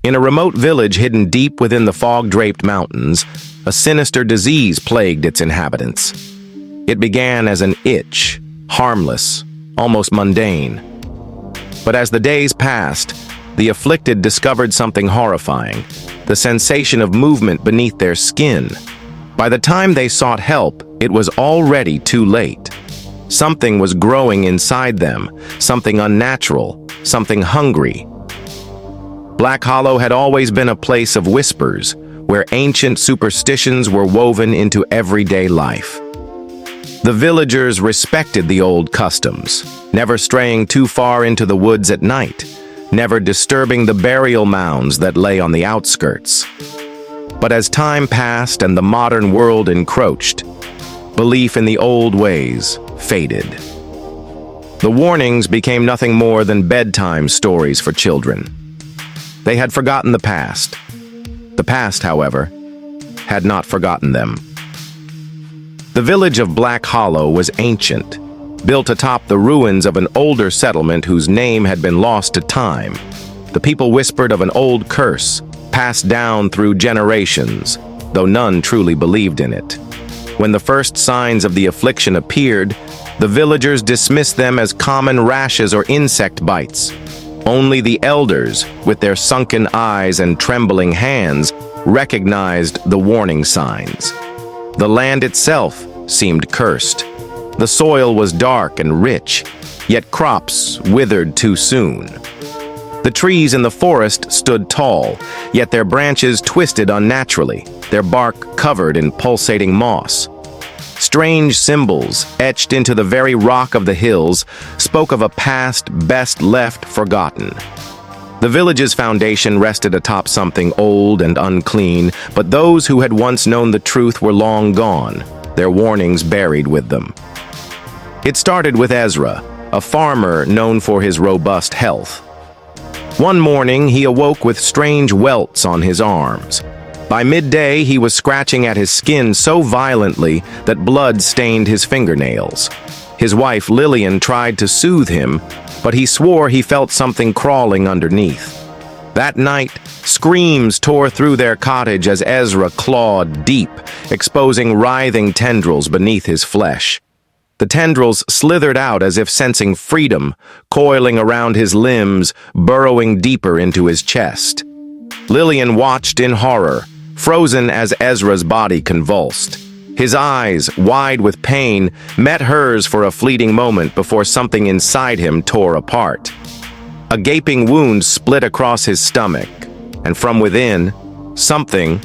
In a remote village hidden deep within the fog-draped mountains, a sinister disease plagued its inhabitants. It began as an itch, harmless, almost mundane. But as the days passed, the afflicted discovered something horrifying, the sensation of movement beneath their skin. By the time they sought help, it was already too late. Something was growing inside them, something unnatural, something hungry. Black Hollow had always been a place of whispers, where ancient superstitions were woven into everyday life. The villagers respected the old customs, never straying too far into the woods at night, never disturbing the burial mounds that lay on the outskirts. But as time passed and the modern world encroached, belief in the old ways faded. The warnings became nothing more than bedtime stories for children. They had forgotten the past. The past, however, had not forgotten them. The village of Black Hollow was ancient, built atop the ruins of an older settlement whose name had been lost to time. The people whispered of an old curse, passed down through generations, though none truly believed in it. When the first signs of the affliction appeared, the villagers dismissed them as common rashes or insect bites. Only the elders, with their sunken eyes and trembling hands, recognized the warning signs. The land itself seemed cursed. The soil was dark and rich, yet crops withered too soon. The trees in the forest stood tall, yet their branches twisted unnaturally, their bark covered in pulsating moss. Strange symbols, etched into the very rock of the hills, spoke of a past best left forgotten. The village's foundation rested atop something old and unclean, but those who had once known the truth were long gone, their warnings buried with them. It started with Ezra, a farmer known for his robust health. One morning, he awoke with strange welts on his arms. By midday, he was scratching at his skin so violently that blood stained his fingernails. His wife, Lillian, tried to soothe him, but he swore he felt something crawling underneath. That night, screams tore through their cottage as Ezra clawed deep, exposing writhing tendrils beneath his flesh. The tendrils slithered out as if sensing freedom, coiling around his limbs, burrowing deeper into his chest. Lillian watched in horror, frozen as Ezra's body convulsed. His eyes, wide with pain, met hers for a fleeting moment before something inside him tore apart. A gaping wound split across his stomach, and from within, something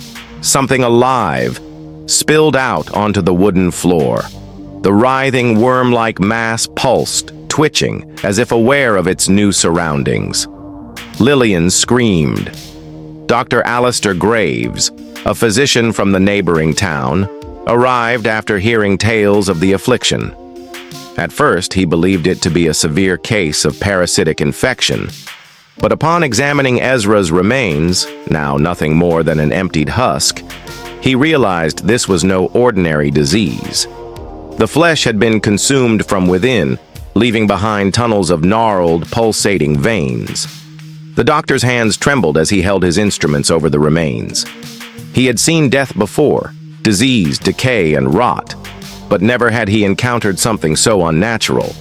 alive, spilled out onto the wooden floor. The writhing worm-like mass pulsed, twitching, as if aware of its new surroundings. Lillian screamed. Dr. Alistair Graves, a physician from the neighboring town, arrived after hearing tales of the affliction. At first, he believed it to be a severe case of parasitic infection, but upon examining Ezra's remains, now nothing more than an emptied husk, he realized this was no ordinary disease. The flesh had been consumed from within, leaving behind tunnels of gnarled, pulsating veins. The doctor's hands trembled as he held his instruments over the remains. He had seen death before, disease, decay, and rot, but never had he encountered something so unnatural.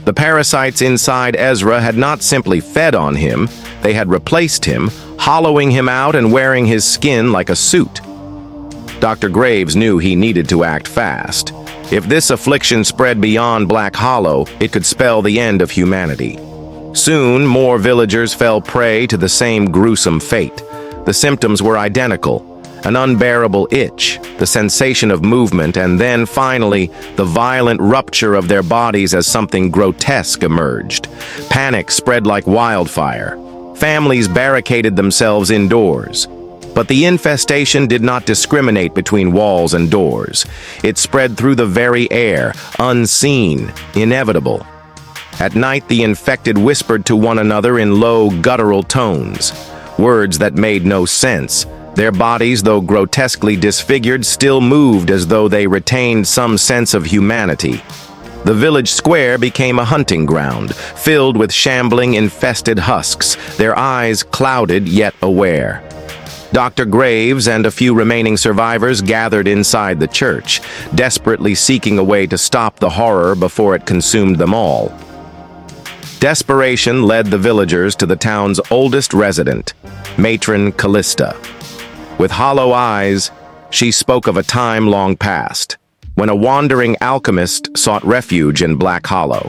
The parasites inside Ezra had not simply fed on him, they had replaced him, hollowing him out and wearing his skin like a suit. Dr. Graves knew he needed to act fast. If this affliction spread beyond Black Hollow, it could spell the end of humanity. Soon, more villagers fell prey to the same gruesome fate. The symptoms were identical: an unbearable itch, the sensation of movement, and then, finally, the violent rupture of their bodies as something grotesque emerged. Panic spread like wildfire. Families barricaded themselves indoors. But the infestation did not discriminate between walls and doors. It spread through the very air, unseen, inevitable. At night, the infected whispered to one another in low, guttural tones, words that made no sense. Their bodies, though grotesquely disfigured, still moved as though they retained some sense of humanity. The village square became a hunting ground, filled with shambling, infested husks, their eyes clouded yet aware. Dr. Graves and a few remaining survivors gathered inside the church, desperately seeking a way to stop the horror before it consumed them all. Desperation led the villagers to the town's oldest resident, matron Callista. With hollow eyes, she spoke of a time long past, when a wandering alchemist sought refuge in Black Hollow.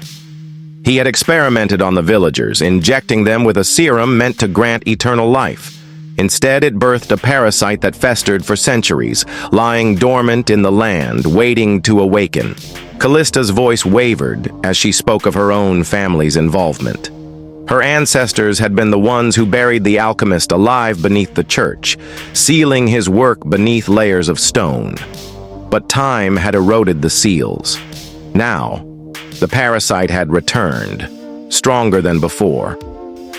He had experimented on the villagers, injecting them with a serum meant to grant eternal life. Instead, it birthed a parasite that festered for centuries, lying dormant in the land, waiting to awaken. Callista's voice wavered as she spoke of her own family's involvement. Her ancestors had been the ones who buried the alchemist alive beneath the church, sealing his work beneath layers of stone. But time had eroded the seals. Now, the parasite had returned, stronger than before.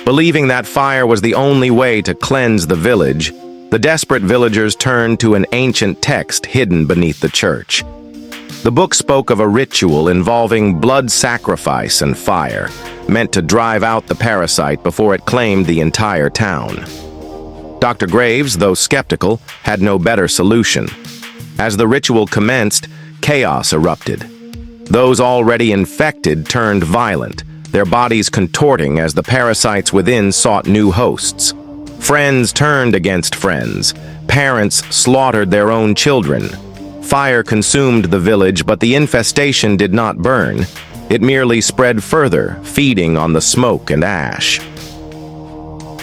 Believing that fire was the only way to cleanse the village, the desperate villagers turned to an ancient text hidden beneath the church. The book spoke of a ritual involving blood sacrifice and fire, meant to drive out the parasite before it claimed the entire town. Dr. Graves, though skeptical, had no better solution. As the ritual commenced, chaos erupted. Those already infected turned violent, their bodies contorting as the parasites within sought new hosts. Friends turned against friends. Parents slaughtered their own children. Fire consumed the village, but the infestation did not burn. It merely spread further, feeding on the smoke and ash.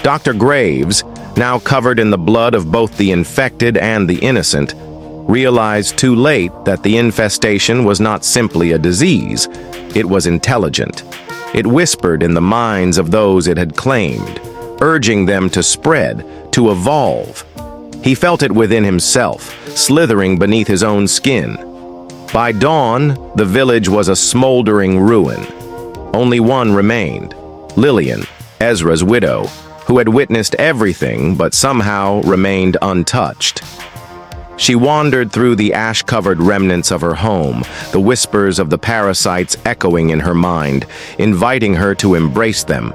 Dr. Graves, now covered in the blood of both the infected and the innocent, realized too late that the infestation was not simply a disease. It was intelligent. It whispered in the minds of those it had claimed, urging them to spread, to evolve. He felt it within himself, slithering beneath his own skin. By dawn, the village was a smoldering ruin. Only one remained, Lillian, Ezra's widow, who had witnessed everything but somehow remained untouched. She wandered through the ash-covered remnants of her home, the whispers of the parasites echoing in her mind, inviting her to embrace them.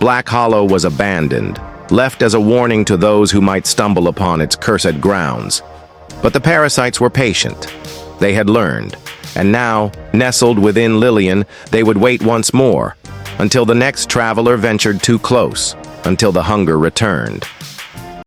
Black Hollow was abandoned, left as a warning to those who might stumble upon its cursed grounds. But the parasites were patient. They had learned, and now, nestled within Lillian, they would wait once more, until the next traveler ventured too close, until the hunger returned.